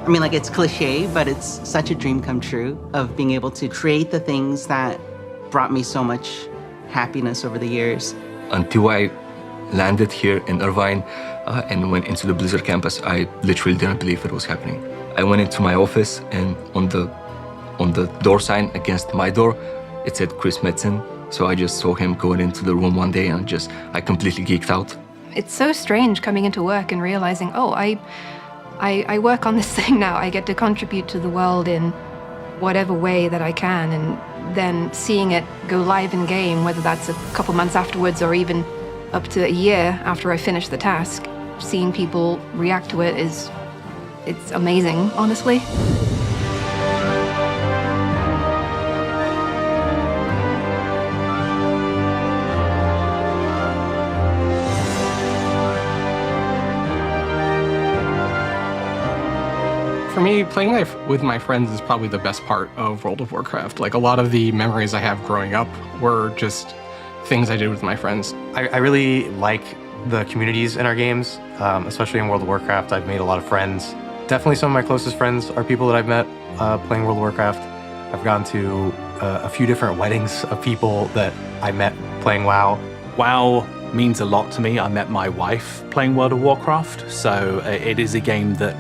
I mean, like, it's cliche, but it's such a dream come true of being able to create the things that brought me so much happiness over the years. Until I landed here in Irvine and went into the Blizzard campus, I literally didn't believe it was happening. I went into my office, and on the door sign against my door, it said Chris Metzen. So I just saw him going into the room one day, and I completely geeked out. It's so strange coming into work and realizing, oh, I work on this thing now. I get to contribute to the world in whatever way that I can, and then seeing it go live in game, whether that's a couple months afterwards or even up to a year after I finish the task, seeing people react to it it's amazing, honestly. For me, playing with my friends is probably the best part of World of Warcraft. Like, a lot of the memories I have growing up were just things I did with my friends. I really like the communities in our games, especially in World of Warcraft. I've made a lot of friends. Definitely some of my closest friends are people that I've met playing World of Warcraft. I've gone to a few different weddings of people that I met playing WoW. WoW means a lot to me. I met my wife playing World of Warcraft, so it is a game that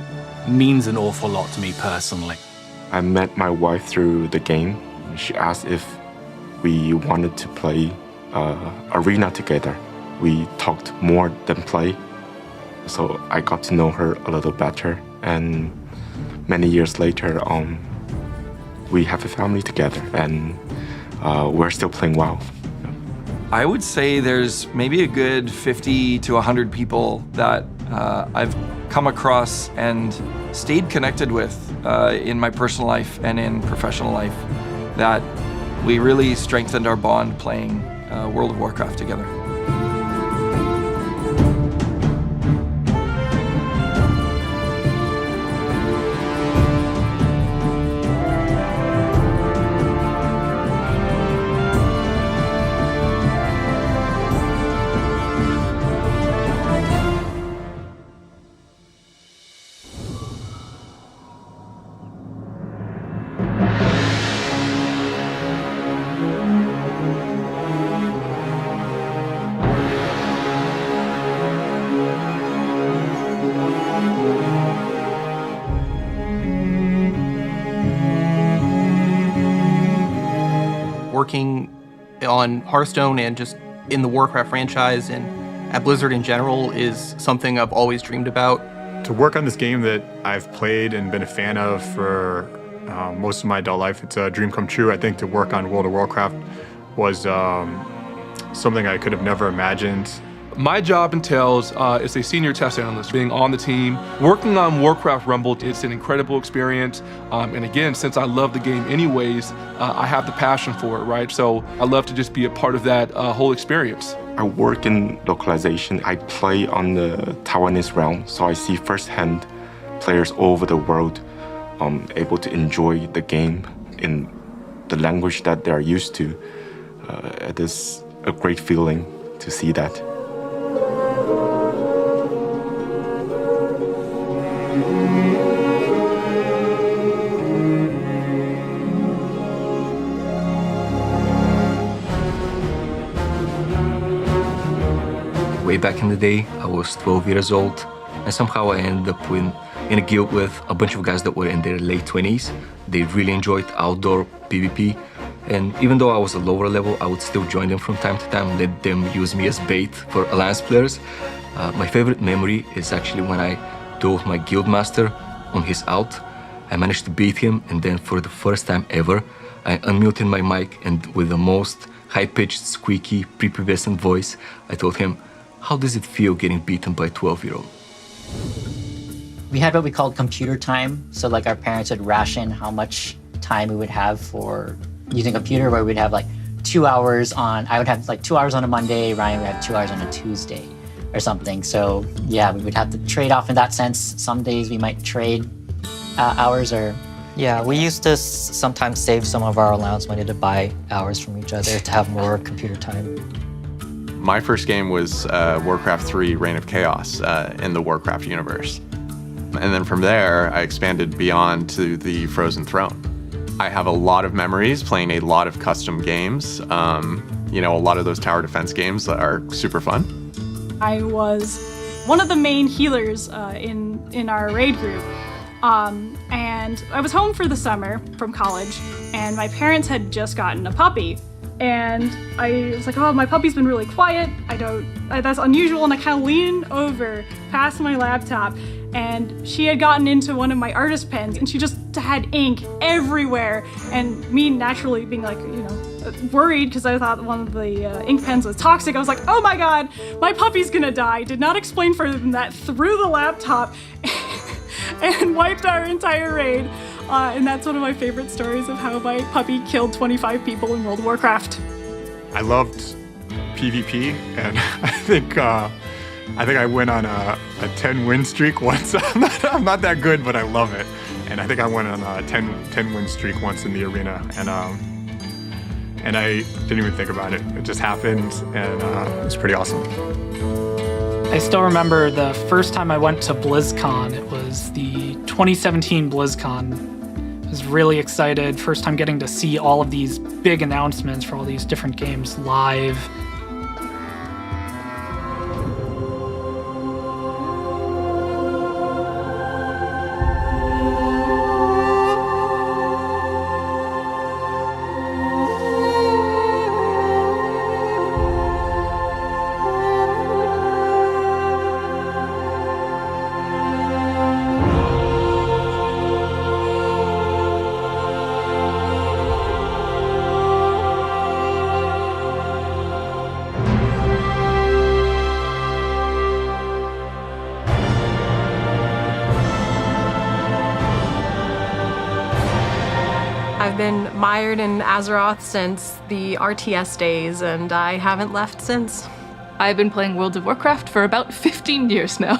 means an awful lot to me personally. I met my wife through the game. She asked if we wanted to play Arena together. We talked more than play, so I got to know her a little better. And many years later, we have a family together, and we're still playing WoW. I would say there's maybe a good 50 to 100 people that I've come across and stayed connected with in my personal life and in professional life, that we really strengthened our bond playing World of Warcraft together. Working on Hearthstone and just in the Warcraft franchise and at Blizzard in general is something I've always dreamed about. To work on this game that I've played and been a fan of for most of my adult life, it's a dream come true. I think to work on World of Warcraft was something I could have never imagined. My job entails as a senior test analyst, being on the team. Working on Warcraft Rumble, it's an incredible experience. And again, since I love the game anyways, I have the passion for it, right? So I love to just be a part of that whole experience. I work in localization. I play on the Taiwanese realm, so I see firsthand players all over the world able to enjoy the game in the language that they're used to. It is a great feeling to see that. Way back in the day, I was 12 years old, and somehow I ended up in a guild with a bunch of guys that were in their late 20s. They really enjoyed outdoor PvP, and even though I was a lower level, I would still join them from time to time, let them use me as bait for Alliance players. My favorite memory is actually when I dueled my guild master on his out. I managed to beat him, and then for the first time ever, I unmuted my mic, and with the most high-pitched, squeaky, prepubescent voice, I told him, "How does it feel getting beaten by a 12-year-old? We had what we called computer time. So like our parents would ration how much time we would have for using a computer, where we'd have like 2 hours on, I would have like 2 hours on a Monday, Ryan would have 2 hours on a Tuesday or something. So yeah, we would have to trade off in that sense. Some days we might trade hours or... Yeah, we used to sometimes save some of our allowance money to buy hours from each other to have more computer time. My first game was Warcraft 3 Reign of Chaos in the Warcraft universe. And then from there, I expanded beyond to the Frozen Throne. I have a lot of memories playing a lot of custom games. You know, a lot of those tower defense games that are super fun. I was one of the main healers in our raid group. And I was home for the summer from college, and my parents had just gotten a puppy. And I was like, oh, my puppy's been really quiet. That's unusual. And I kind of leaned over past my laptop, and she had gotten into one of my artist pens, and she just had ink everywhere. And me naturally being like, you know, worried because I thought one of the ink pens was toxic. I was like, oh my God, my puppy's gonna die. Did not explain further than that, threw the laptop and wiped our entire raid. And that's one of my favorite stories of how my puppy killed 25 people in World of Warcraft. I loved PvP, and I think I went on a 10-win streak once. I'm not that good, but I love it. And I think I went on a 10-win streak once in the arena, and I didn't even think about it. It just happened, and it was pretty awesome. I still remember the first time I went to BlizzCon. It was the 2017 BlizzCon. I was really excited. First time getting to see all of these big announcements for all these different games live. I've been mired in Azeroth since the RTS days, and I haven't left since. I've been playing World of Warcraft for about 15 years now,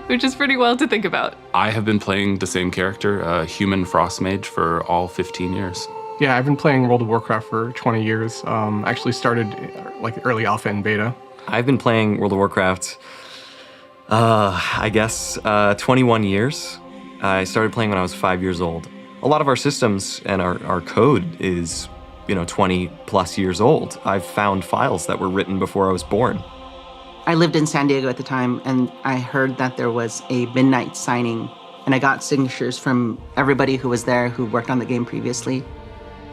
which is pretty wild to think about. I have been playing the same character, a human frost mage, for all 15 years. Yeah, I've been playing World of Warcraft for 20 years. Actually started like early alpha and beta. I've been playing World of Warcraft, I guess, 21 years. I started playing when I was 5 years old. A lot of our systems and our code is, 20 plus years old. I've found files that were written before I was born. I lived in San Diego at the time, and I heard that there was a midnight signing, and I got signatures from everybody who was there who worked on the game previously.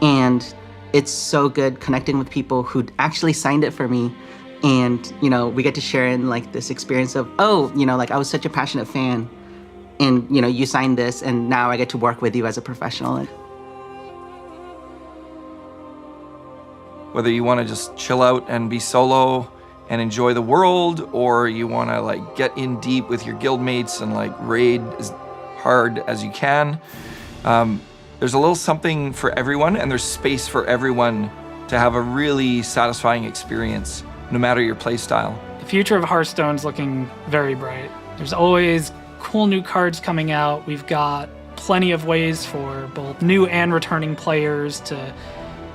And it's so good connecting with people who actually signed it for me. And, we get to share in like this experience of, I was such a passionate fan. And, you signed this, and now I get to work with you as a professional. Whether you want to just chill out and be solo and enjoy the world, or you want to get in deep with your guildmates and raid as hard as you can, there's a little something for everyone, and there's space for everyone to have a really satisfying experience, no matter your play style. The future of Hearthstone's looking very bright. There's always cool new cards coming out. We've got plenty of ways for both new and returning players to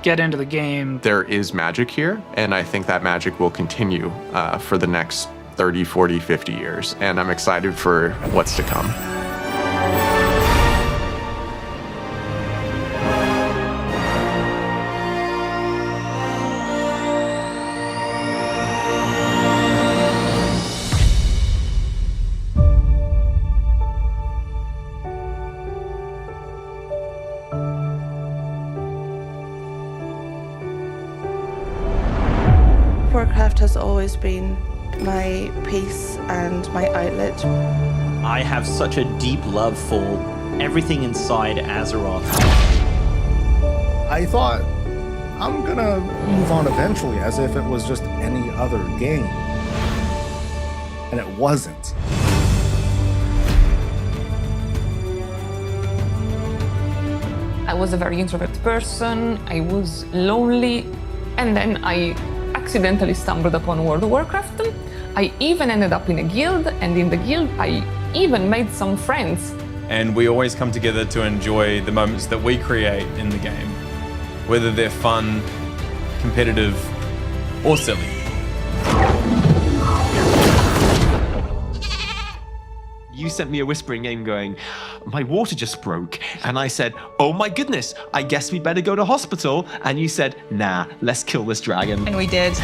get into the game. There is magic here, and I think that magic will continue for the next 30, 40, 50 years. And I'm excited for what's to come. Warcraft has always been my peace and my outlet. I have such a deep love for everything inside Azeroth. I thought, I'm gonna move on eventually, as if it was just any other game. And it wasn't. I was a very introvert person, I was lonely, and then I accidentally stumbled upon World of Warcraft. I even ended up in a guild, and in the guild I even made some friends. And we always come together to enjoy the moments that we create in the game, whether they're fun, competitive, or silly. You sent me a whispering game going, my water just broke. And I said, oh my goodness, I guess we better go to hospital. And you said, nah, let's kill this dragon. And we did.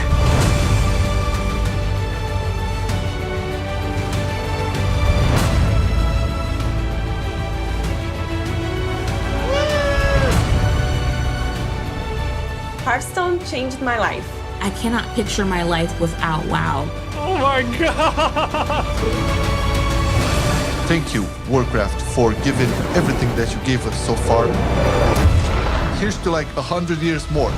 Hearthstone changed my life. I cannot picture my life without WoW. Oh my God! Thank you, Warcraft, for giving everything that you gave us so far. Here's to like 100 years more.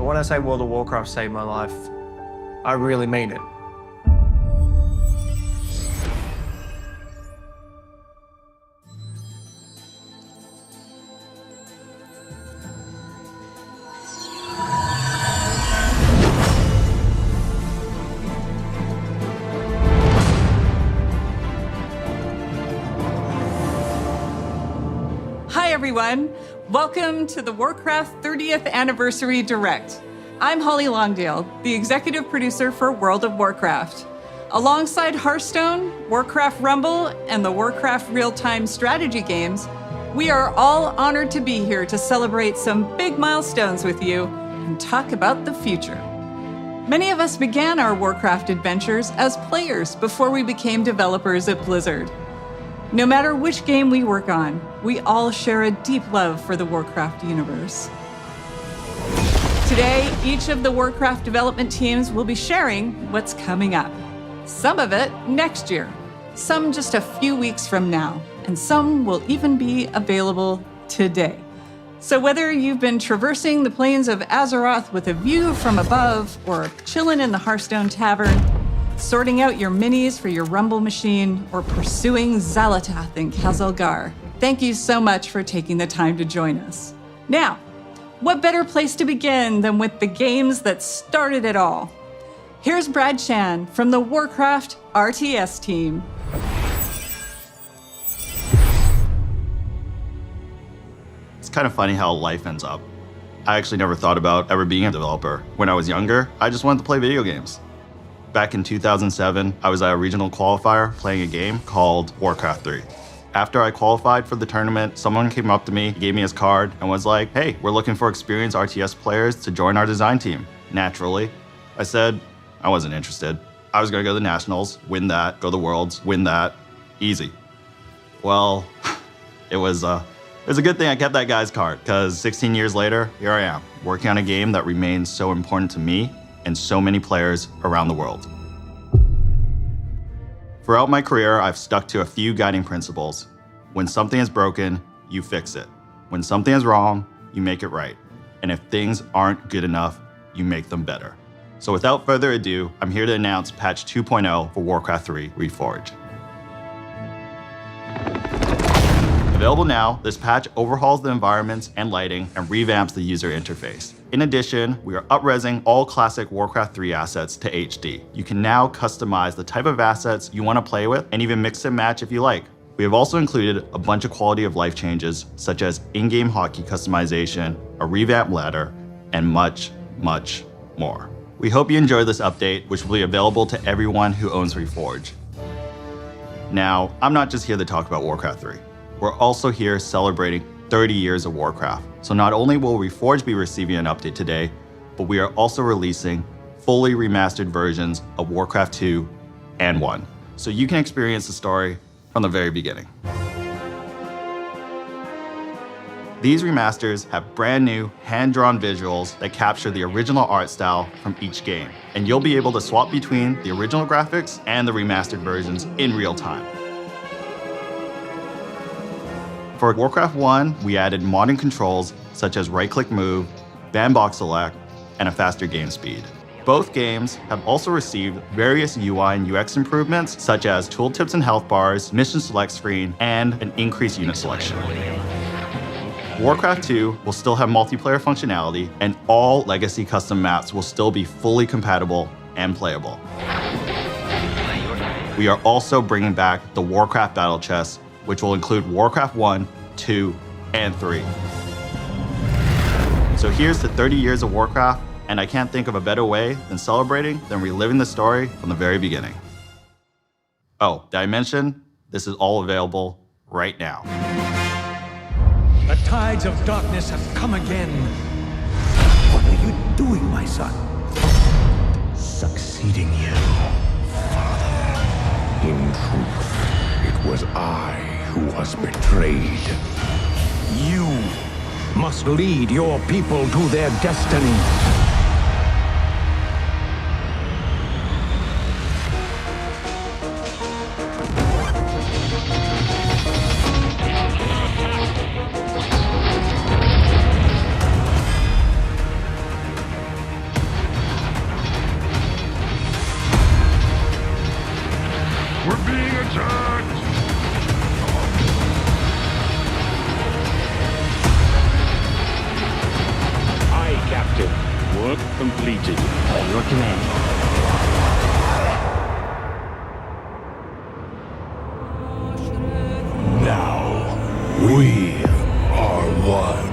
When I say World of Warcraft saved my life, I really mean it. Hi everyone, welcome to the Warcraft 30th Anniversary Direct. I'm Holly Longdale, the executive producer for World of Warcraft. Alongside Hearthstone, Warcraft Rumble, and the Warcraft real-time strategy games, we are all honored to be here to celebrate some big milestones with you and talk about the future. Many of us began our Warcraft adventures as players before we became developers at Blizzard. No matter which game we work on, we all share a deep love for the Warcraft universe. Today, each of the Warcraft development teams will be sharing what's coming up. Some of it next year, some just a few weeks from now, and some will even be available today. So whether you've been traversing the plains of Azeroth with a view from above, or chilling in the Hearthstone Tavern, sorting out your minis for your Rumble machine, or pursuing Xalatath in Khazalgar, thank you so much for taking the time to join us. Now, what better place to begin than with the games that started it all? Here's Brad Chan from the Warcraft RTS team. It's kind of funny how life ends up. I actually never thought about ever being a developer. When I was younger, I just wanted to play video games. Back in 2007, I was at a regional qualifier playing a game called Warcraft 3. After I qualified for the tournament, someone came up to me, gave me his card, and was like, hey, we're looking for experienced RTS players to join our design team. Naturally, I said I wasn't interested. I was gonna go to the Nationals, win that, go to the Worlds, win that, easy. Well, it was a good thing I kept that guy's card, because 16 years later, here I am, working on a game that remains so important to me and so many players around the world. Throughout my career, I've stuck to a few guiding principles. When something is broken, you fix it. When something is wrong, you make it right. And if things aren't good enough, you make them better. So without further ado, I'm here to announce patch 2.0 for Warcraft 3 Reforged. Available now, this patch overhauls the environments and lighting and revamps the user interface. In addition, we are up-resing all classic Warcraft 3 assets to HD. You can now customize the type of assets you want to play with and even mix and match if you like. We have also included a bunch of quality of life changes, such as in-game hotkey customization, a revamped ladder, and much, much more. We hope you enjoy this update, which will be available to everyone who owns Reforged. Now, I'm not just here to talk about Warcraft 3. We're also here celebrating 30 years of Warcraft. So not only will Reforged be receiving an update today, but we are also releasing fully remastered versions of Warcraft 2 and 1, so you can experience the story from the very beginning. These remasters have brand new hand-drawn visuals that capture the original art style from each game, and you'll be able to swap between the original graphics and the remastered versions in real time. For Warcraft 1, we added modern controls such as right-click move, bandbox select, and a faster game speed. Both games have also received various UI and UX improvements such as tooltips and health bars, mission select screen, and an increased unit selection. Warcraft 2 will still have multiplayer functionality, and all legacy custom maps will still be fully compatible and playable. We are also bringing back the Warcraft Battle Chest, which will include Warcraft 1, 2, and 3. So here's to 30 years of Warcraft, and I can't think of a better way than celebrating than reliving the story from the very beginning. Oh, did I mention this is all available right now? The tides of darkness have come again. What are you doing, my son? Succeeding you, Father. In truth, it was I who was betrayed. You must lead your people to their destiny. We're being attacked! Aye, Captain. Work completed. At your command. Now, we are one.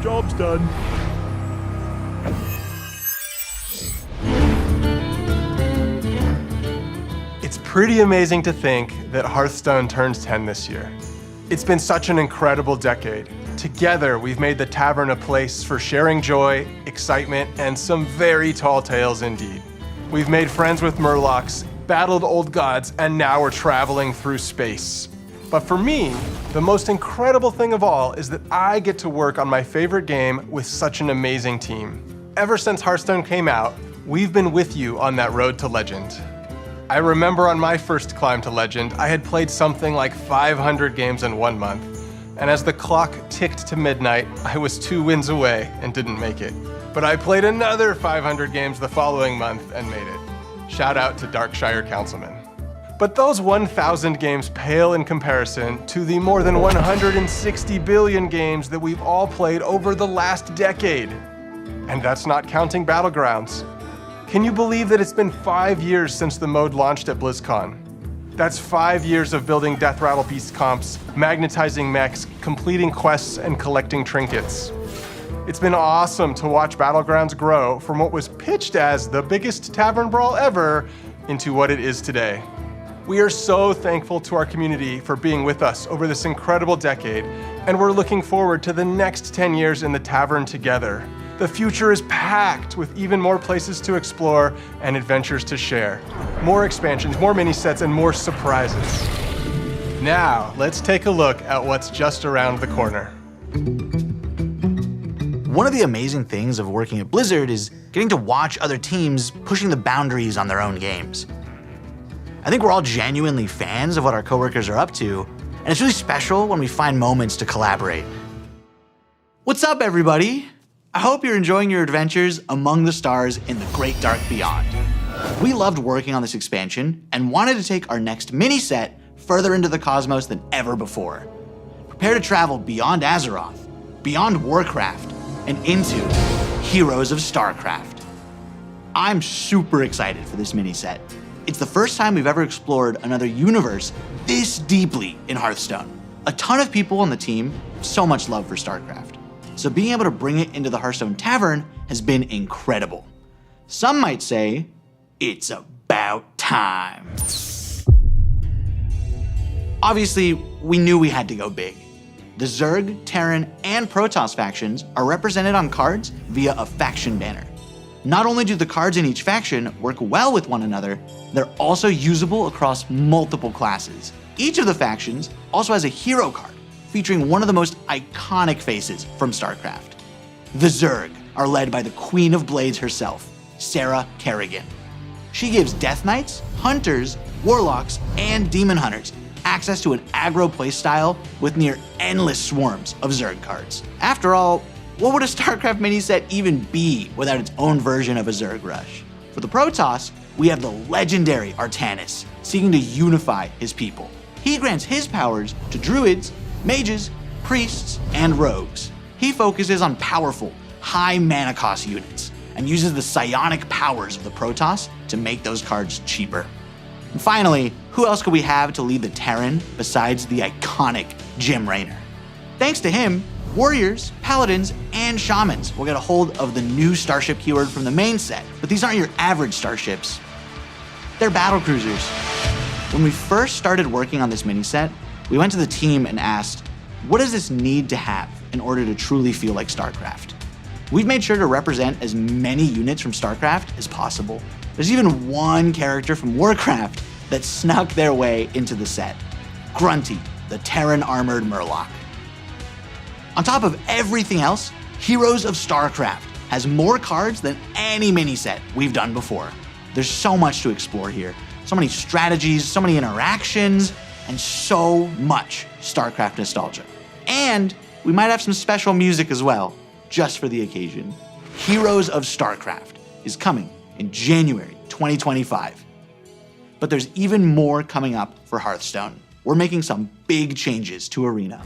Job's done. It's pretty amazing to think that Hearthstone turns 10 this year. It's been such an incredible decade. Together, we've made the tavern a place for sharing joy, excitement, and some very tall tales indeed. We've made friends with Murlocs, battled old gods, and now we're traveling through space. But for me, the most incredible thing of all is that I get to work on my favorite game with such an amazing team. Ever since Hearthstone came out, we've been with you on that road to legend. I remember on my first climb to legend, I had played something like 500 games in 1 month. And as the clock ticked to midnight, I was 2 wins away and didn't make it. But I played another 500 games the following month and made it. Shout out to Darkshire Councilman. But those 1,000 games pale in comparison to the more than 160 billion games that we've all played over the last decade. And that's not counting Battlegrounds. Can you believe that it's been 5 years since the mode launched at BlizzCon? That's 5 years of building Death Rattle Beast comps, magnetizing mechs, completing quests, and collecting trinkets. It's been awesome to watch Battlegrounds grow from what was pitched as the biggest tavern brawl ever into what it is today. We are so thankful to our community for being with us over this incredible decade, and we're looking forward to the next 10 years in the tavern together. The future is packed with even more places to explore and adventures to share. More expansions, more mini-sets, and more surprises. Now, let's take a look at what's just around the corner. One of the amazing things of working at Blizzard is getting to watch other teams pushing the boundaries on their own games. I think we're all genuinely fans of what our coworkers are up to, and it's really special when we find moments to collaborate. What's up, everybody? I hope you're enjoying your adventures among the stars in the Great Dark Beyond. We loved working on this expansion and wanted to take our next mini-set further into the cosmos than ever before. Prepare to travel beyond Azeroth, beyond Warcraft, and into Heroes of StarCraft. I'm super excited for this mini-set. It's the first time we've ever explored another universe this deeply in Hearthstone. A ton of people on the team have so much love for StarCraft. So being able to bring it into the Hearthstone Tavern has been incredible. Some might say, it's about time. Obviously, we knew we had to go big. The Zerg, Terran, and Protoss factions are represented on cards via a faction banner. Not only do the cards in each faction work well with one another, they're also usable across multiple classes. Each of the factions also has a hero card, featuring one of the most iconic faces from StarCraft. The Zerg are led by the Queen of Blades herself, Sarah Kerrigan. She gives Death Knights, Hunters, Warlocks, and Demon Hunters access to an aggro playstyle with near endless swarms of Zerg cards. After all, what would a StarCraft mini set even be without its own version of a Zerg rush? For the Protoss, we have the legendary Artanis, seeking to unify his people. He grants his powers to druids, mages, priests, and rogues. He focuses on powerful, high mana cost units, and uses the psionic powers of the Protoss to make those cards cheaper. And finally, who else could we have to lead the Terran besides the iconic Jim Raynor? Thanks to him, warriors, paladins, and shamans will get a hold of the new starship keyword from the main set. But these aren't your average starships. They're battle cruisers. When we first started working on this mini set, we went to the team and asked, what does this need to have in order to truly feel like StarCraft? We've made sure to represent as many units from StarCraft as possible. There's even one character from Warcraft that snuck their way into the set. Grunty, the Terran armored Murloc. On top of everything else, Heroes of StarCraft has more cards than any mini set we've done before. There's so much to explore here. So many strategies, so many interactions, and so much StarCraft nostalgia. And we might have some special music as well, just for the occasion. Heroes of StarCraft is coming in January 2025. But there's even more coming up for Hearthstone. We're making some big changes to Arena.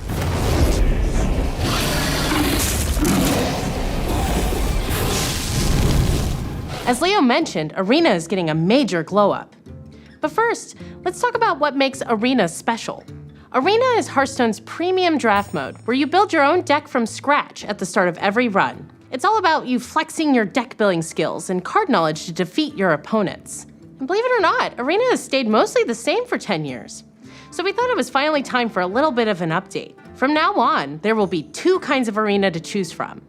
As Leo mentioned, Arena is getting a major glow up. But first, let's talk about what makes Arena special. Arena is Hearthstone's premium draft mode, where you build your own deck from scratch at the start of every run. It's all about you flexing your deck building skills and card knowledge to defeat your opponents. And believe it or not, Arena has stayed mostly the same for 10 years. So we thought it was finally time for a little bit of an update. From now on, there will be 2 kinds of Arena to choose from.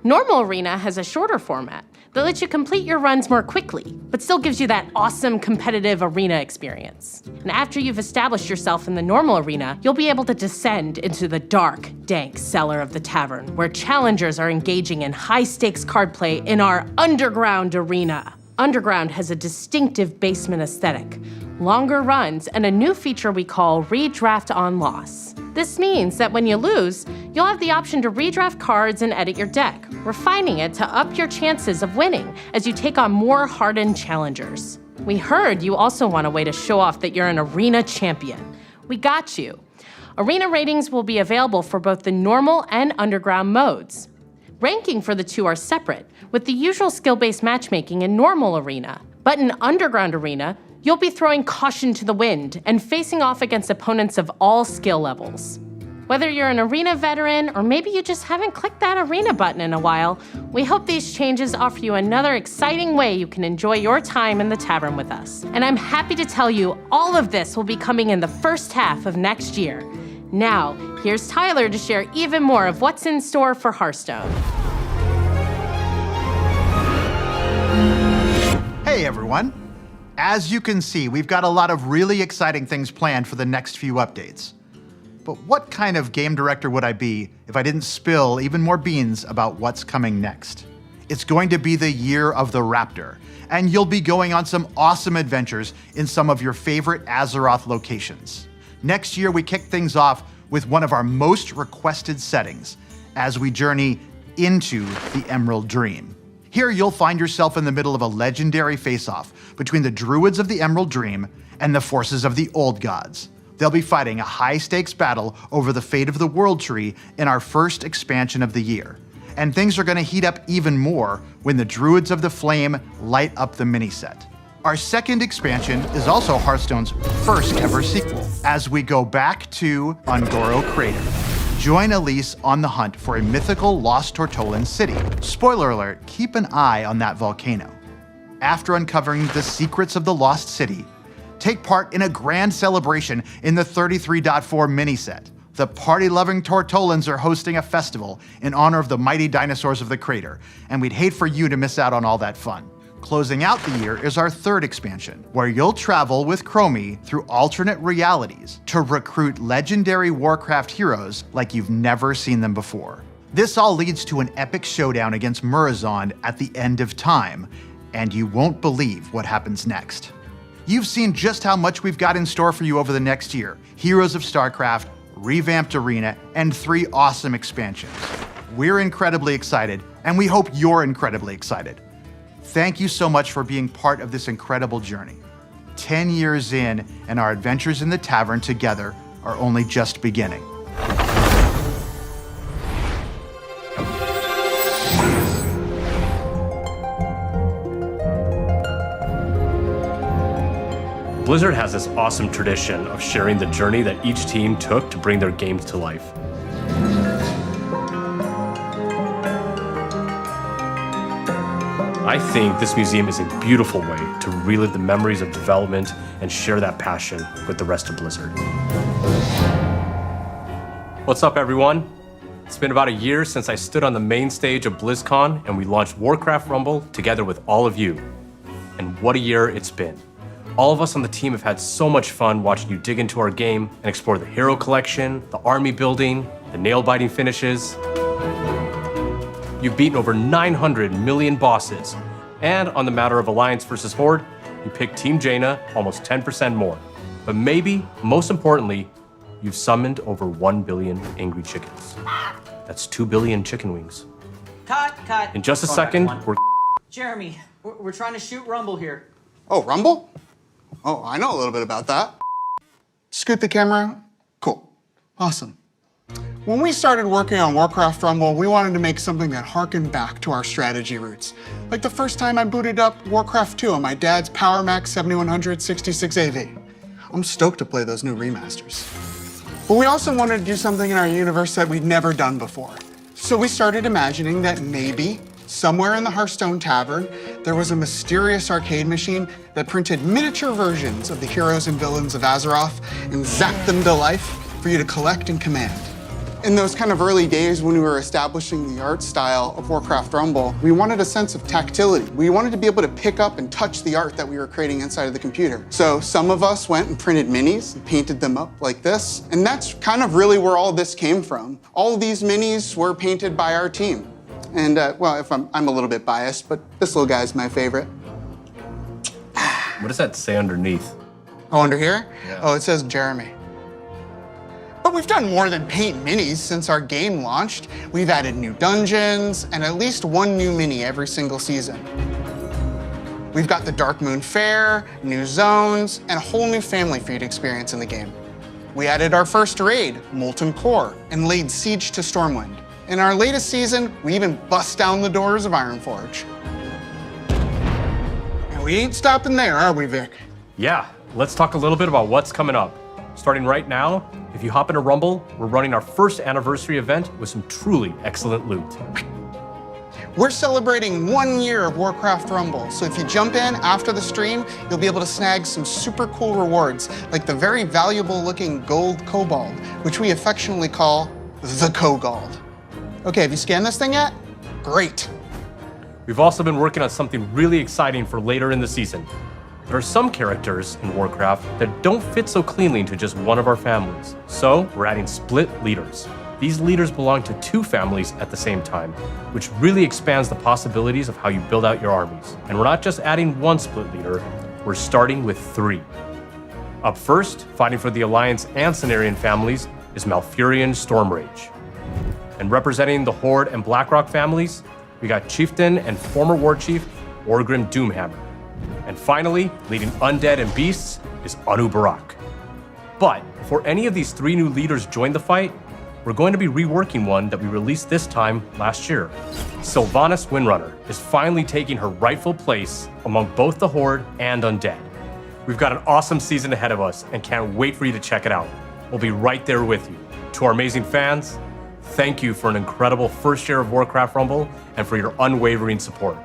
Normal Arena has a shorter format that lets you complete your runs more quickly, but still gives you that awesome competitive Arena experience. And after you've established yourself in the normal Arena, you'll be able to descend into the dark, dank cellar of the tavern, where challengers are engaging in high-stakes card play in our Underground Arena. Underground has a distinctive basement aesthetic, longer runs, and a new feature we call Redraft on Loss. This means that when you lose, you'll have the option to redraft cards and edit your deck, refining it to up your chances of winning as you take on more hardened challengers. We heard you also want a way to show off that you're an Arena champion. We got you. Arena ratings will be available for both the normal and underground modes. Ranking for the 2 are separate, with the usual skill-based matchmaking in normal Arena. But in Underground Arena, you'll be throwing caution to the wind and facing off against opponents of all skill levels. Whether you're an Arena veteran or maybe you just haven't clicked that Arena button in a while, we hope these changes offer you another exciting way you can enjoy your time in the tavern with us. And I'm happy to tell you all of this will be coming in the first half of next year. Now, here's Tyler to share even more of what's in store for Hearthstone. Hey everyone. As you can see, we've got a lot of really exciting things planned for the next few updates. But what kind of game director would I be if I didn't spill even more beans about what's coming next? It's going to be the year of the Raptor, and you'll be going on some awesome adventures in some of your favorite Azeroth locations. Next year, we kick things off with one of our most requested settings as we journey into the Emerald Dream. Here, you'll find yourself in the middle of a legendary face-off between the Druids of the Emerald Dream and the forces of the Old Gods. They'll be fighting a high-stakes battle over the fate of the World Tree in our first expansion of the year. And things are going to heat up even more when the Druids of the Flame light up the mini-set. Our second expansion is also Hearthstone's first ever sequel, as we go back to Ungoro Crater. Join Elise on the hunt for a mythical lost Tortolan city. Spoiler alert, keep an eye on that volcano. After uncovering the secrets of the lost city, take part in a grand celebration in the 33.4 mini-set. The party-loving Tortolans are hosting a festival in honor of the mighty dinosaurs of the crater, and we'd hate for you to miss out on all that fun. Closing out the year is our third expansion, where you'll travel with Chromie through alternate realities to recruit legendary Warcraft heroes like you've never seen them before. This all leads to an epic showdown against Murozond at the end of time, and you won't believe what happens next. You've seen just how much we've got in store for you over the next year. Heroes of StarCraft, revamped Arena, and 3 awesome expansions. We're incredibly excited, and we hope you're incredibly excited. Thank you so much for being part of this incredible journey. 10 years in, and our adventures in the tavern together are only just beginning. Blizzard has this awesome tradition of sharing the journey that each team took to bring their games to life. I think this museum is a beautiful way to relive the memories of development and share that passion with the rest of Blizzard. What's up, everyone? It's been about a year since I stood on the main stage of BlizzCon and we launched Warcraft Rumble together with all of you. And what a year it's been. All of us on the team have had so much fun watching you dig into our game and explore the hero collection, the army building, the nail-biting finishes. You've beaten over 900 million bosses, and on the matter of Alliance versus Horde, you picked Team Jaina almost 10% more. But maybe, most importantly, you've summoned over 1 billion angry chickens. That's 2 billion chicken wings. Cut. In just a second, we're... Jeremy, we're trying to shoot Rumble here. Oh, Rumble? Oh, I know a little bit about that. Scoot the camera. Cool. Awesome. When we started working on Warcraft Rumble, we wanted to make something that harkened back to our strategy roots. Like the first time I booted up Warcraft 2 on my dad's Power Mac 7100 66 AV. I'm stoked to play those new remasters. But we also wanted to do something in our universe that we'd never done before. So we started imagining that maybe, somewhere in the Hearthstone Tavern, there was a mysterious arcade machine that printed miniature versions of the heroes and villains of Azeroth and zapped them to life for you to collect and command. In those kind of early days when we were establishing the art style of Warcraft Rumble, we wanted a sense of tactility. We wanted to be able to pick up and touch the art that we were creating inside of the computer. So some of us went and printed minis and painted them up like this. And that's kind of really where all this came from. All of these minis were painted by our team. And well, if I'm a little bit biased, but this little guy's my favorite. What does that say underneath? Oh, under here? Yeah. Oh, it says Jeremy. But we've done more than paint minis since our game launched. We've added new dungeons and at least 1 new mini every single season. We've got the Dark Moon Fair, new zones, and a whole new family for you to experience in the game. We added our first raid, Molten Core, and laid siege to Stormwind. In our latest season, we even bust down the doors of Ironforge. And we ain't stopping there, are we, Vic? Yeah, let's talk a little bit about what's coming up. Starting right now, if you hop into Rumble, we're running our first anniversary event with some truly excellent loot. We're celebrating 1 year of Warcraft Rumble, so if you jump in after the stream, you'll be able to snag some super cool rewards, like the very valuable looking gold kobold, which we affectionately call the Kogold. Okay, have you scanned this thing yet? Great. We've also been working on something really exciting for later in the season. There are some characters in Warcraft that don't fit so cleanly into just one of our families. So we're adding split leaders. These leaders belong to 2 families at the same time, which really expands the possibilities of how you build out your armies. And we're not just adding 1 split leader, we're starting with 3. Up first, fighting for the Alliance and Cenarian families, is Malfurion Stormrage. And representing the Horde and Blackrock families, we got Chieftain and former War Chief Orgrim Doomhammer. And finally, leading Undead and Beasts is Anu Barak. But before any of these 3 new leaders join the fight, we're going to be reworking one that we released this time last year. Sylvanas Windrunner is finally taking her rightful place among both the Horde and Undead. We've got an awesome season ahead of us and can't wait for you to check it out. We'll be right there with you. To our amazing fans, thank you for an incredible first year of Warcraft Rumble and for your unwavering support.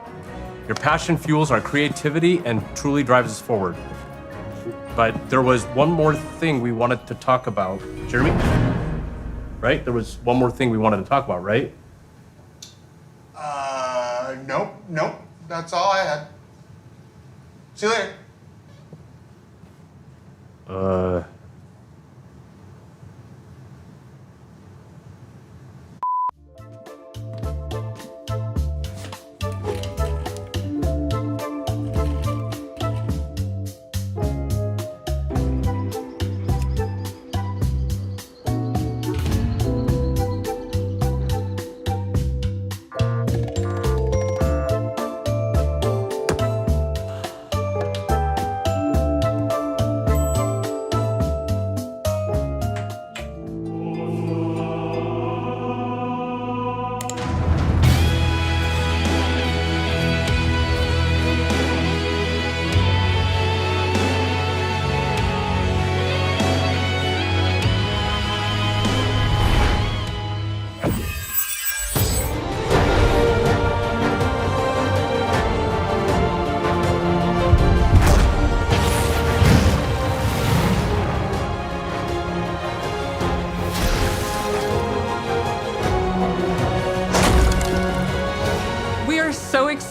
Your passion fuels our creativity and truly drives us forward. But there was one more thing we wanted to talk about. Jeremy? Right? There was one more thing we wanted to talk about, right? Nope. That's all I had. See you later.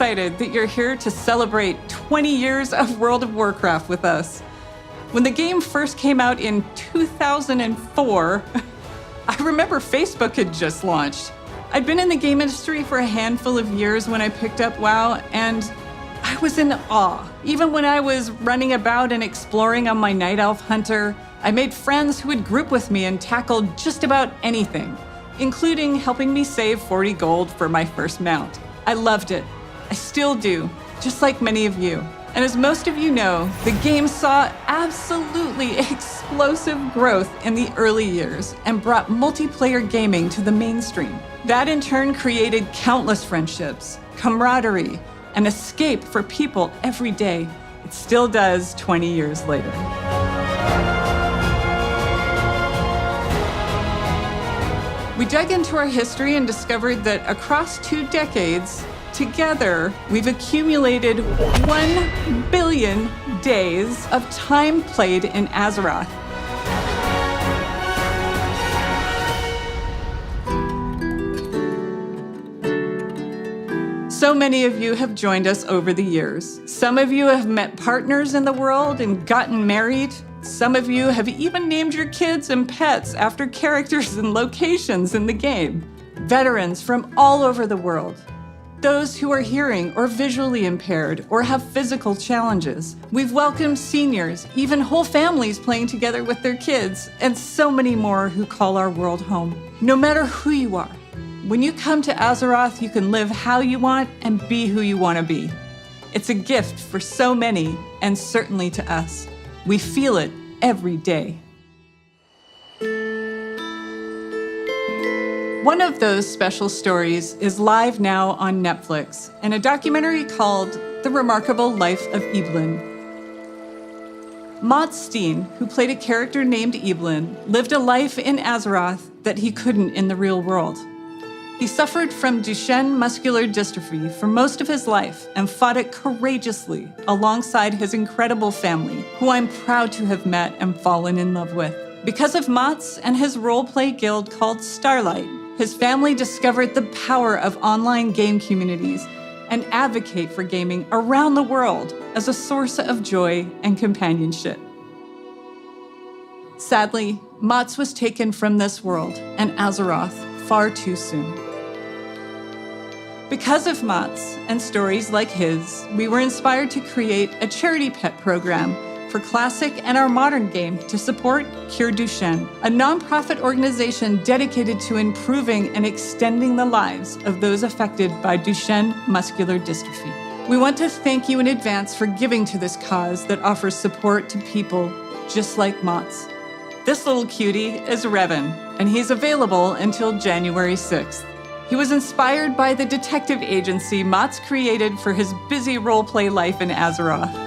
excited that you're here to celebrate 20 years of World of Warcraft with us. When the game first came out in 2004, I remember Facebook had just launched. I'd been in the game industry for a handful of years when I picked up WoW, and I was in awe. Even when I was running about and exploring on my Night Elf Hunter, I made friends who would group with me and tackle just about anything, including helping me save 40 gold for my first mount. I loved it. I still do, just like many of you. And as most of you know, the game saw absolutely explosive growth in the early years and brought multiplayer gaming to the mainstream. That in turn created countless friendships, camaraderie, and escape for people every day. It still does 20 years later. We dug into our history and discovered that across 2 decades, together, we've accumulated 1 billion days of time played in Azeroth. So many of you have joined us over the years. Some of you have met partners in the world and gotten married. Some of you have even named your kids and pets after characters and locations in the game. Veterans from all over the world. Those who are hearing or visually impaired or have physical challenges. We've welcomed seniors, even whole families playing together with their kids, and so many more who call our world home. No matter who you are, when you come to Azeroth, you can live how you want and be who you want to be. It's a gift for so many, and certainly to us. We feel it every day. One of those special stories is live now on Netflix in a documentary called The Remarkable Life of Evelyn. Mats Steen, who played a character named Evelyn, lived a life in Azeroth that he couldn't in the real world. He suffered from Duchenne muscular dystrophy for most of his life and fought it courageously alongside his incredible family, who I'm proud to have met and fallen in love with. Because of Mats and his role-play guild called Starlight, his family discovered the power of online game communities and advocate for gaming around the world as a source of joy and companionship. Sadly, Mats was taken from this world and Azeroth far too soon. Because of Mats and stories like his, we were inspired to create a charity pet program for Classic and our modern game to support Cure Duchenne, a nonprofit organization dedicated to improving and extending the lives of those affected by Duchenne muscular dystrophy. We want to thank you in advance for giving to this cause that offers support to people just like Mats. This little cutie is Revan, and he's available until January 6th. He was inspired by the detective agency Mats created for his busy role-play life in Azeroth.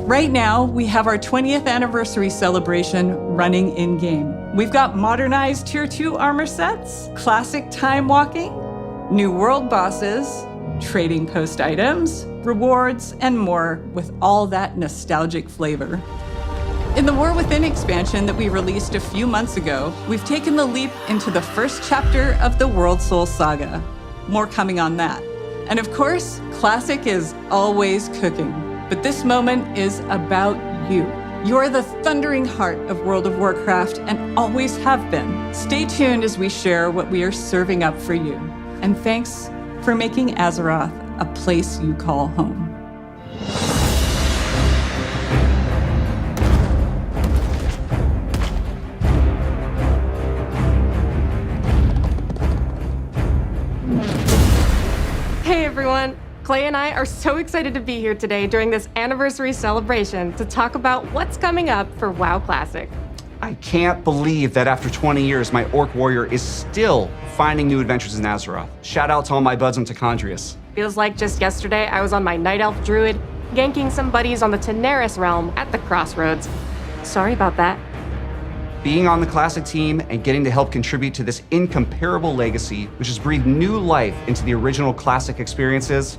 Right now, we have our 20th anniversary celebration running in-game. We've got modernized Tier 2 armor sets, classic time walking, new world bosses, trading post items, rewards, and more with all that nostalgic flavor. In the War Within expansion that we released a few months ago, we've taken the leap into the first chapter of the World Soul Saga. More coming on that. And of course, Classic is always cooking. But this moment is about you. You're the thundering heart of World of Warcraft and always have been. Stay tuned as we share what we are serving up for you. And thanks for making Azeroth a place you call home. Hey everyone! Clay and I are so excited to be here today during this anniversary celebration to talk about what's coming up for WoW Classic. I can't believe that after 20 years, my Orc Warrior is still finding new adventures in Azeroth. Shout out to all my buds on Tacondrius. Feels like just yesterday I was on my Night Elf Druid, ganking some buddies on the Teneris realm at the Crossroads. Sorry about that. Being on the Classic team and getting to help contribute to this incomparable legacy, which has breathed new life into the original Classic experiences,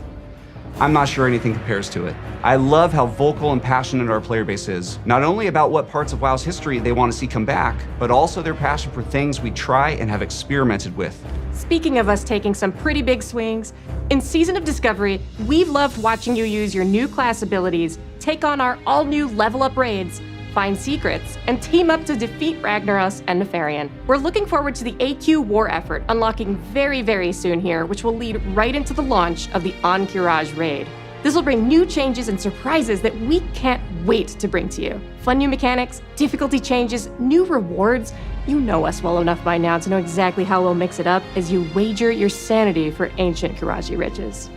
I'm not sure anything compares to it. I love how vocal and passionate our player base is, not only about what parts of WoW's history they want to see come back, but also their passion for things we try and have experimented with. Speaking of us taking some pretty big swings, in Season of Discovery, we've loved watching you use your new class abilities, take on our all-new level-up raids, find secrets, and team up to defeat Ragnaros and Nefarian. We're looking forward to the AQ war effort unlocking very, very soon here, which will lead right into the launch of the Encourage raid. This will bring new changes and surprises that we can't wait to bring to you. Fun new mechanics, difficulty changes, new rewards. You know us well enough by now to know exactly how we'll mix it up as you wager your sanity for ancient Kiraji riches.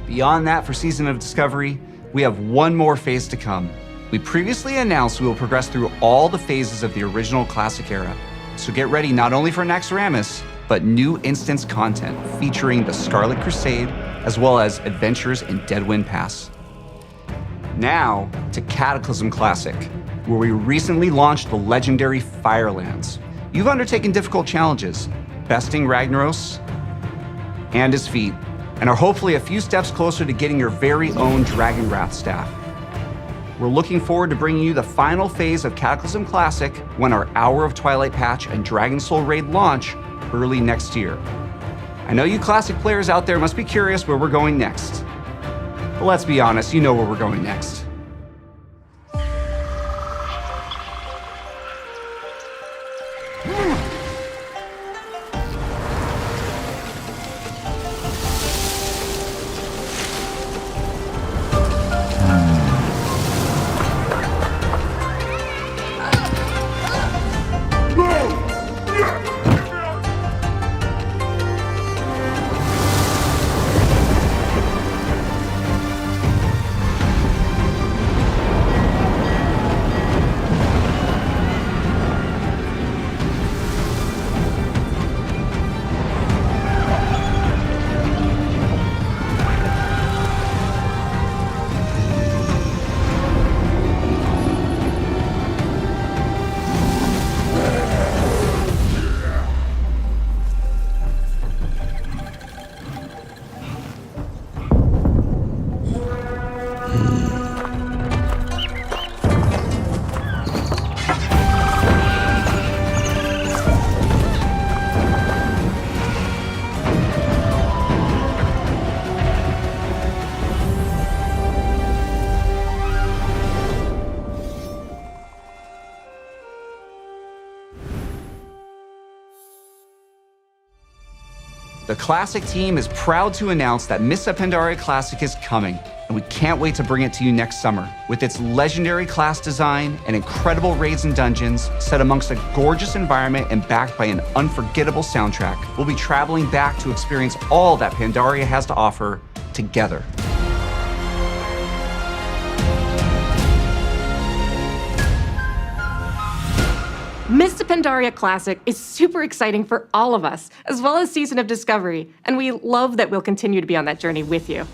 Beyond that, for Season of Discovery, we have one more phase to come. We previously announced we will progress through all the phases of the original Classic era. So get ready not only for Naxxramas, but new instance content featuring the Scarlet Crusade, as well as adventures in Deadwind Pass. Now to Cataclysm Classic, where we recently launched the legendary Firelands. You've undertaken difficult challenges, besting Ragnaros and his feat, and are hopefully a few steps closer to getting your very own Dragon Wrath staff. We're looking forward to bringing you the final phase of Cataclysm Classic when our Hour of Twilight patch and Dragon Soul raid launch early next year. I know you Classic players out there must be curious where we're going next. But let's be honest, you know where we're going next. The Classic team is proud to announce that Mists of Pandaria Classic is coming, and we can't wait to bring it to you next summer. With its legendary class design and incredible raids and dungeons, set amongst a gorgeous environment and backed by an unforgettable soundtrack, we'll be traveling back to experience all that Pandaria has to offer together. Mists of Pandaria Classic is super exciting for all of us, as well as Season of Discovery, and we love that we'll continue to be on that journey with you.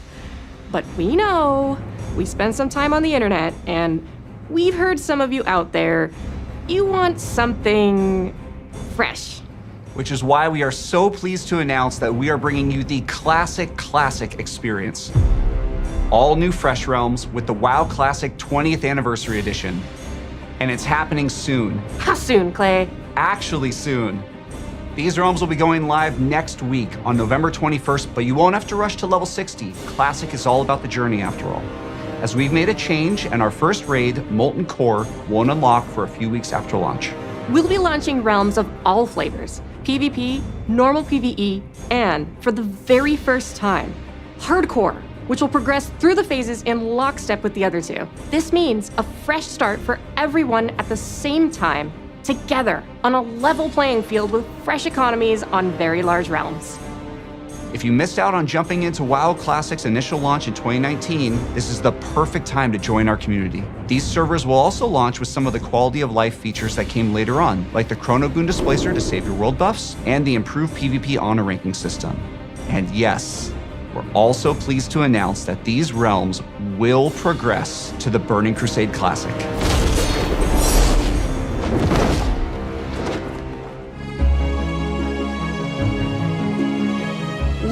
But we know, we spend some time on the internet, and we've heard some of you out there, you want something fresh. Which is why we are so pleased to announce that we are bringing you the Classic experience. All new Fresh Realms with the WoW Classic 20th Anniversary Edition. And it's happening soon. How soon, Clay? Actually soon. These realms will be going live next week on November 21st, but you won't have to rush to level 60. Classic is all about the journey after all. As we've made a change, and our first raid, Molten Core, won't unlock for a few weeks after launch. We'll be launching realms of all flavors, PvP, normal PvE, and, for the very first time, Hardcore, which will progress through the phases in lockstep with the other two. This means a fresh start for everyone at the same time, together, on a level playing field with fresh economies on very large realms. If you missed out on jumping into WoW Classic's initial launch in 2019, this is the perfect time to join our community. These servers will also launch with some of the quality of life features that came later on, like the Chronogoon Displacer to save your world buffs, and the improved PvP honor ranking system. And yes, we're also pleased to announce that these realms will progress to the Burning Crusade Classic.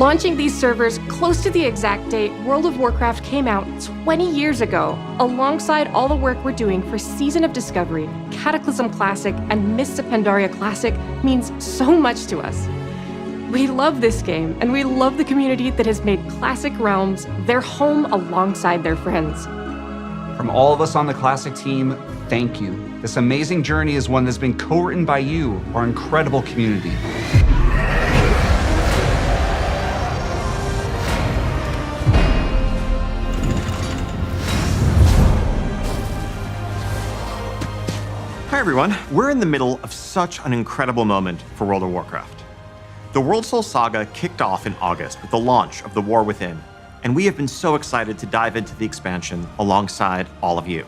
Launching these servers close to the exact date World of Warcraft came out 20 years ago, alongside all the work we're doing for Season of Discovery, Cataclysm Classic, and Mists of Pandaria Classic, means so much to us. We love this game, and we love the community that has made Classic Realms their home alongside their friends. From all of us on the Classic team, thank you. This amazing journey is one that's been co-written by you, our incredible community. Hi everyone, we're in the middle of such an incredible moment for World of Warcraft. The World Soul Saga kicked off in August with the launch of The War Within, and we have been so excited to dive into the expansion alongside all of you.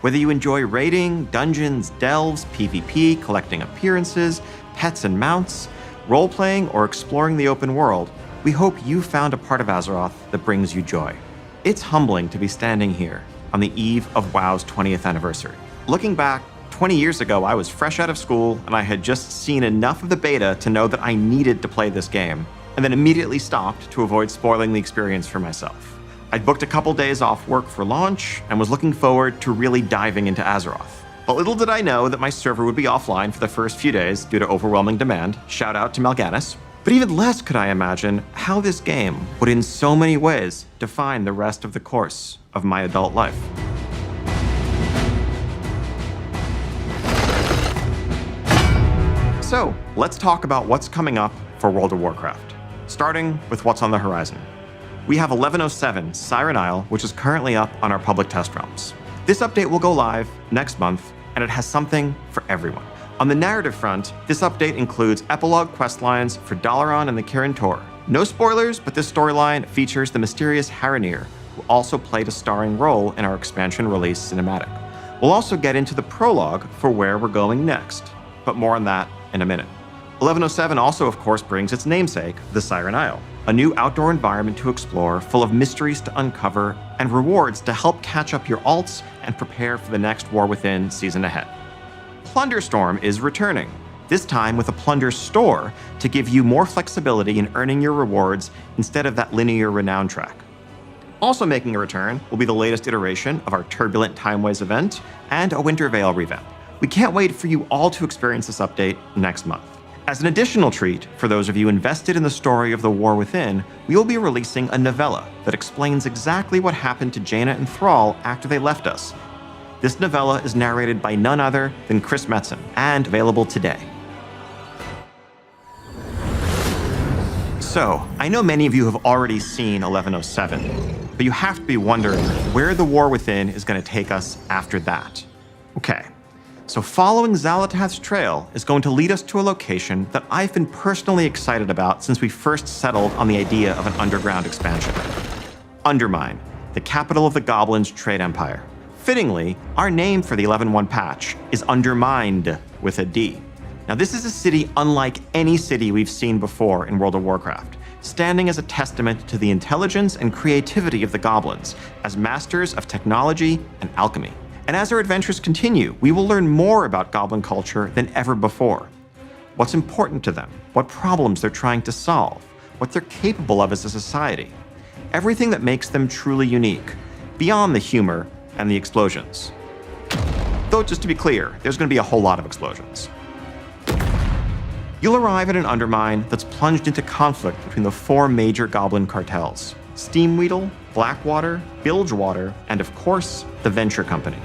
Whether you enjoy raiding, dungeons, delves, PvP, collecting appearances, pets and mounts, role-playing, or exploring the open world, we hope you found a part of Azeroth that brings you joy. It's humbling to be standing here on the eve of WoW's 20th anniversary. Looking back, 20 years ago, I was fresh out of school and I had just seen enough of the beta to know that I needed to play this game, and then immediately stopped to avoid spoiling the experience for myself. I'd booked a couple days off work for launch and was looking forward to really diving into Azeroth. But little did I know that my server would be offline for the first few days due to overwhelming demand. Shout out to Mal'Ganis. But even less could I imagine how this game would in so many ways define the rest of the course of my adult life. So, let's talk about what's coming up for World of Warcraft, starting with what's on the horizon. We have 1107 Siren Isle, which is currently up on our public test realms. This update will go live next month, and it has something for everyone. On the narrative front, this update includes epilogue questlines for Dalaran and the Kirin Tor. No spoilers, but this storyline features the mysterious Haranir, who also played a starring role in our expansion release cinematic. We'll also get into the prologue for where we're going next, but more on that in a minute. 1107 also, of course, brings its namesake, the Siren Isle, a new outdoor environment to explore full of mysteries to uncover and rewards to help catch up your alts and prepare for the next War Within season ahead. Plunderstorm is returning, this time with a plunder store to give you more flexibility in earning your rewards instead of that linear renown track. Also making a return will be the latest iteration of our Turbulent Timeways event and a Winter Veil revamp. We can't wait for you all to experience this update next month. As an additional treat, for those of you invested in the story of the War Within, we will be releasing a novella that explains exactly what happened to Jaina and Thrall after they left us. This novella is narrated by none other than Chris Metzen, and available today. So, I know many of you have already seen 1107, but you have to be wondering where the War Within is going to take us after that. Okay. So following Xal'atath's trail is going to lead us to a location that I've been personally excited about since we first settled on the idea of an underground expansion. Undermine, the capital of the Goblins' trade empire. Fittingly, our name for the 11.1 patch is Undermined with a D. Now this is a city unlike any city we've seen before in World of Warcraft, standing as a testament to the intelligence and creativity of the Goblins as masters of technology and alchemy. And as our adventures continue, we will learn more about Goblin culture than ever before. What's important to them, what problems they're trying to solve, what they're capable of as a society. Everything that makes them truly unique, beyond the humor and the explosions. Though, just to be clear, there's going to be a whole lot of explosions. You'll arrive at an Undermine that's plunged into conflict between the four major Goblin cartels: Steamweedle, Blackwater, Bilgewater, and of course, the Venture Company.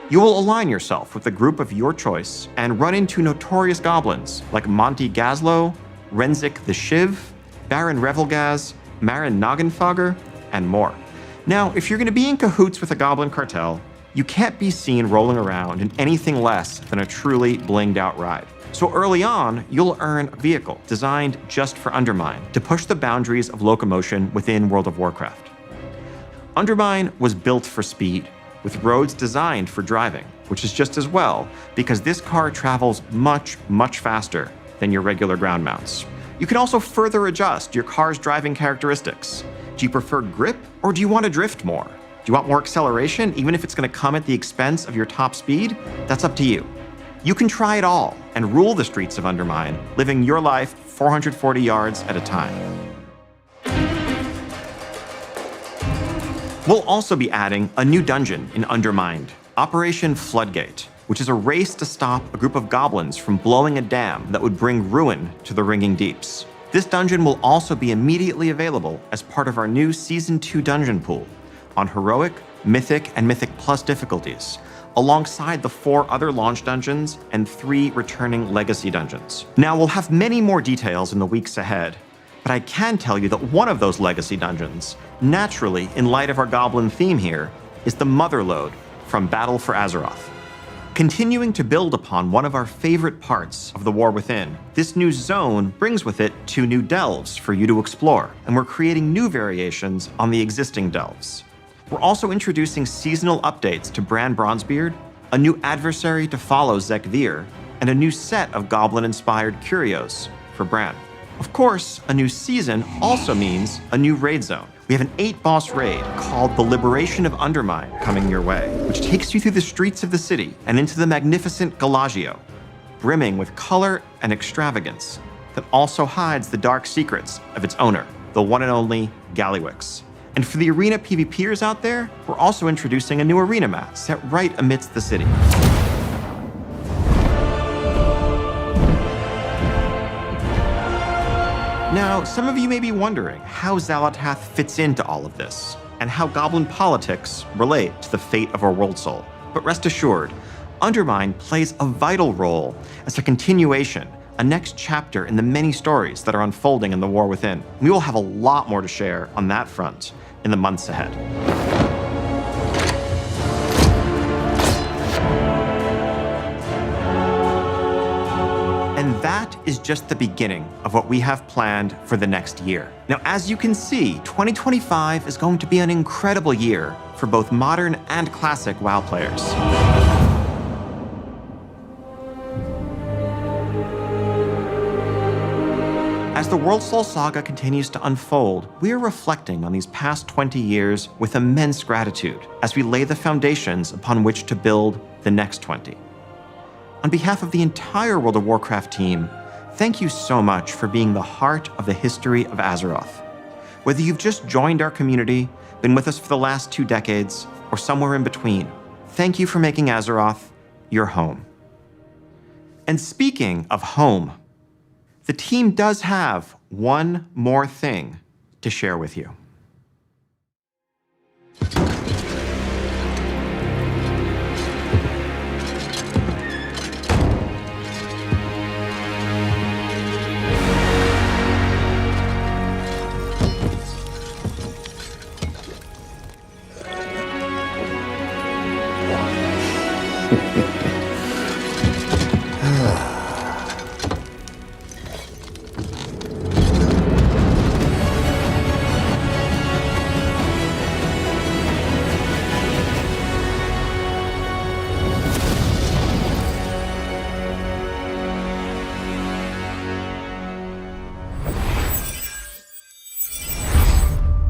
You will align yourself with a group of your choice and run into notorious goblins like Monty Gazlo, Renzik the Shiv, Baron Revelgaz, Marin Noggenfogger, and more. Now, if you're going to be in cahoots with a goblin cartel, you can't be seen rolling around in anything less than a truly blinged out ride. So early on, you'll earn a vehicle designed just for Undermine to push the boundaries of locomotion within World of Warcraft. Undermine was built for speed, with roads designed for driving, which is just as well, because this car travels much, much faster than your regular ground mounts. You can also further adjust your car's driving characteristics. Do you prefer grip, or do you want to drift more? Do you want more acceleration, even if it's going to come at the expense of your top speed? That's up to you. You can try it all and rule the streets of Undermine, living your life 440 yards at a time. We'll also be adding a new dungeon in Undermined, Operation Floodgate, which is a race to stop a group of goblins from blowing a dam that would bring ruin to the Ringing Deeps. This dungeon will also be immediately available as part of our new Season 2 dungeon pool on Heroic, Mythic, and Mythic Plus difficulties, alongside the 4 other launch dungeons and 3 returning legacy dungeons. Now, we'll have many more details in the weeks ahead, but I can tell you that one of those legacy dungeons, naturally in light of our goblin theme here, is the Motherlode from Battle for Azeroth. Continuing to build upon one of our favorite parts of the War Within, this new zone brings with it 2 new delves for you to explore, and we're creating new variations on the existing delves. We're also introducing seasonal updates to Bran Bronzebeard, a new adversary to follow Zek Vir, and a new set of goblin-inspired curios for Bran. Of course, a new season also means a new raid zone. We have an 8-boss raid called The Liberation of Undermine coming your way, which takes you through the streets of the city and into the magnificent Galagio, brimming with color and extravagance that also hides the dark secrets of its owner, the one and only Gallywix. And for the arena PvPers out there, we're also introducing a new arena map set right amidst the city. Now, some of you may be wondering how Xal'atath fits into all of this, and how goblin politics relate to the fate of our world soul. But rest assured, Undermine plays a vital role as a continuation, a next chapter in the many stories that are unfolding in the War Within. We will have a lot more to share on that front in the months ahead. And that is just the beginning of what we have planned for the next year. Now, as you can see, 2025 is going to be an incredible year for both modern and classic WoW players. As the World Soul Saga continues to unfold, we are reflecting on these past 20 years with immense gratitude as we lay the foundations upon which to build the next 20. On behalf of the entire World of Warcraft team, thank you so much for being the heart of the history of Azeroth. Whether you've just joined our community, been with us for the last 2 decades, or somewhere in between, thank you for making Azeroth your home. And speaking of home, the team does have one more thing to share with you.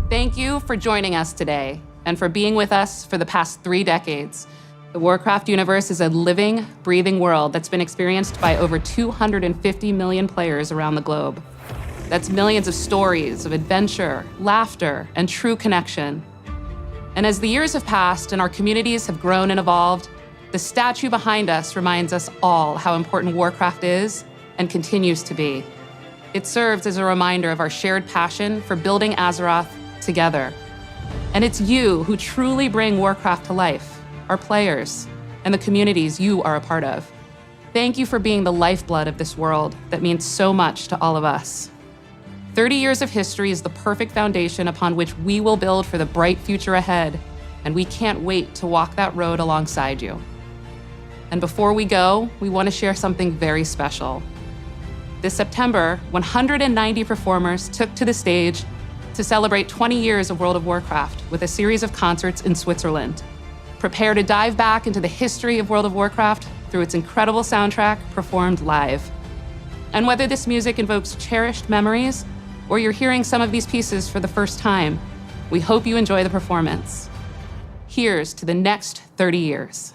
Thank you for joining us today and for being with us for the past 3 decades. The Warcraft universe is a living, breathing world that's been experienced by over 250 million players around the globe. That's millions of stories of adventure, laughter, and true connection. And as the years have passed and our communities have grown and evolved, the statue behind us reminds us all how important Warcraft is and continues to be. It serves as a reminder of our shared passion for building Azeroth together. And it's you who truly bring Warcraft to life, our players, and the communities you are a part of. Thank you for being the lifeblood of this world that means so much to all of us. 30 years of history is the perfect foundation upon which we will build for the bright future ahead, and we can't wait to walk that road alongside you. And before we go, we want to share something very special. This September, 190 performers took to the stage to celebrate 20 years of World of Warcraft with a series of concerts in Switzerland. Prepare to dive back into the history of World of Warcraft through its incredible soundtrack performed live. And whether this music invokes cherished memories or you're hearing some of these pieces for the first time, we hope you enjoy the performance. Here's to the next 30 years.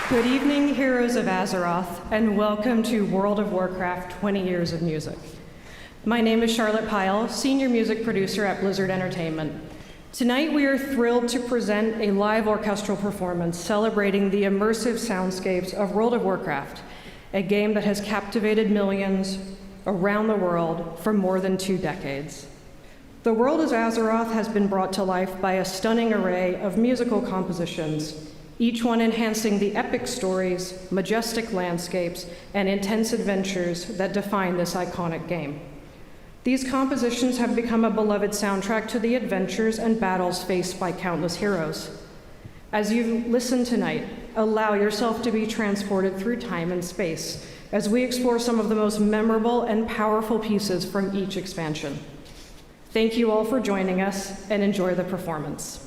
Good evening, heroes of Azeroth, and welcome to World of Warcraft 20 Years of Music. My name is Charlotte Pyle, Senior Music Producer at Blizzard Entertainment. Tonight we are thrilled to present a live orchestral performance celebrating the immersive soundscapes of World of Warcraft, a game that has captivated millions around the world for more than 2 decades. The World of Azeroth has been brought to life by a stunning array of musical compositions, each one enhancing the epic stories, majestic landscapes, and intense adventures that define this iconic game. These compositions have become a beloved soundtrack to the adventures and battles faced by countless heroes. As you listen tonight, allow yourself to be transported through time and space as we explore some of the most memorable and powerful pieces from each expansion. Thank you all for joining us, and enjoy the performance.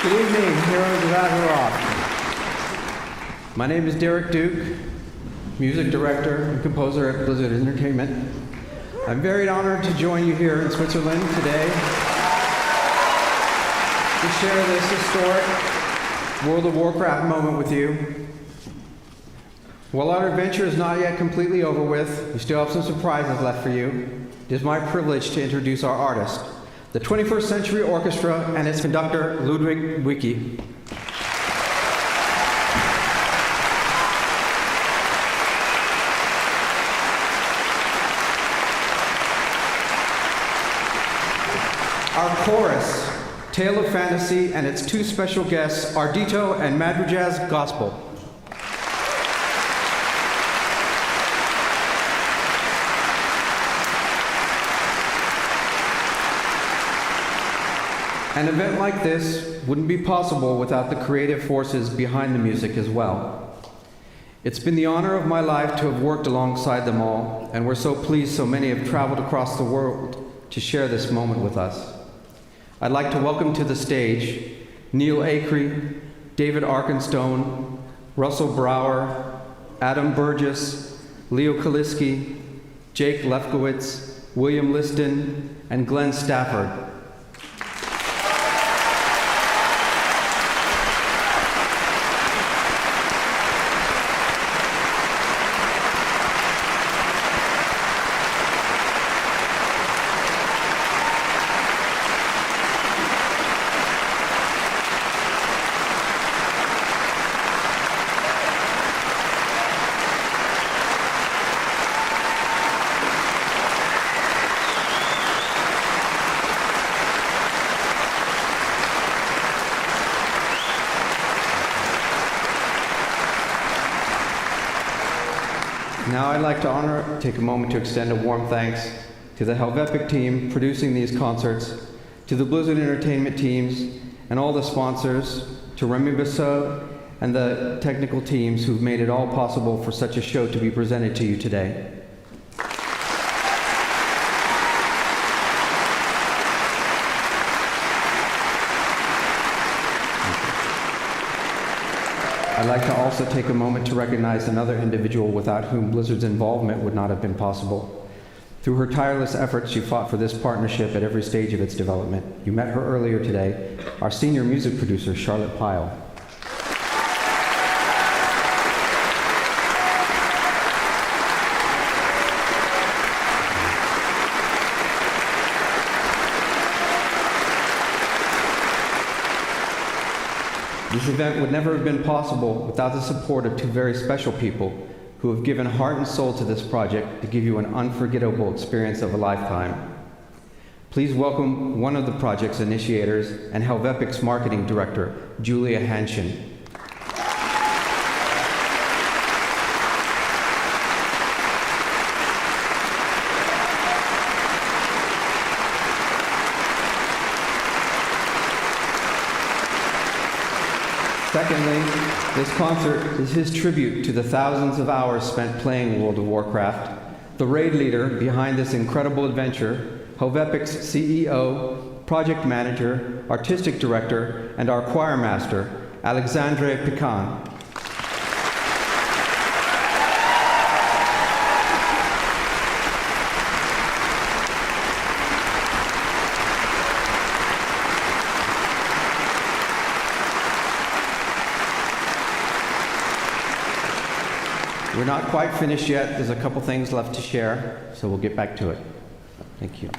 Good evening, heroes of Azeroth. My name is Derek Duke, music director and composer at Blizzard Entertainment. I'm very honored to join you here in Switzerland today to share this historic World of Warcraft moment with you. While our adventure is not yet completely over with, we still have some surprises left for you. It is my privilege to introduce our artist, the 21st Century Orchestra and its conductor, Ludwig Wicki. Our chorus, Tale of Fantasy, and its two special guests, Ardito and Madrigaz Gospel. An event like this wouldn't be possible without the creative forces behind the music as well. It's been the honor of my life to have worked alongside them all, and we're so pleased so many have traveled across the world to share this moment with us. I'd like to welcome to the stage Neil Acree, David Arkenstone, Russell Brower, Adam Burgess, Leo Kaliski, Jake Lefkowitz, William Liston, and Glenn Stafford. Now I'd like to take a moment to extend a warm thanks to the Helvetic team producing these concerts, to the Blizzard Entertainment teams, and all the sponsors, to Remy Bissot and the technical teams who've made it all possible for such a show to be presented to you today. I'd like to also take a moment to recognize another individual without whom Blizzard's involvement would not have been possible. Through her tireless efforts, she fought for this partnership at every stage of its development. You met her earlier today, our senior music producer, Charlotte Pyle. This event would never have been possible without the support of two very special people who have given heart and soul to this project to give you an unforgettable experience of a lifetime. Please welcome one of the project's initiators and Helvepic's marketing director, Julia Hanshin. Secondly, this concert is his tribute to the thousands of hours spent playing World of Warcraft. The raid leader behind this incredible adventure, Helvepic's CEO, project manager, artistic director, and our choir master, Alexandre Pican. We're not quite finished yet. There's a couple things left to share, so we'll get back to it. Thank you.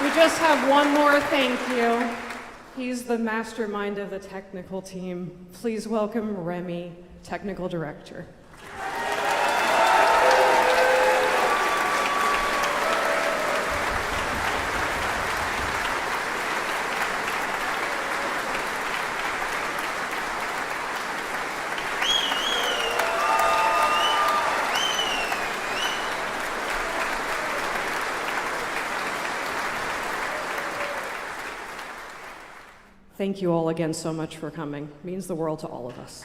We just have one more thank you. He's the mastermind of the technical team. Please welcome Remy, Technical Director. Thank you all again so much for coming. It means the world to all of us.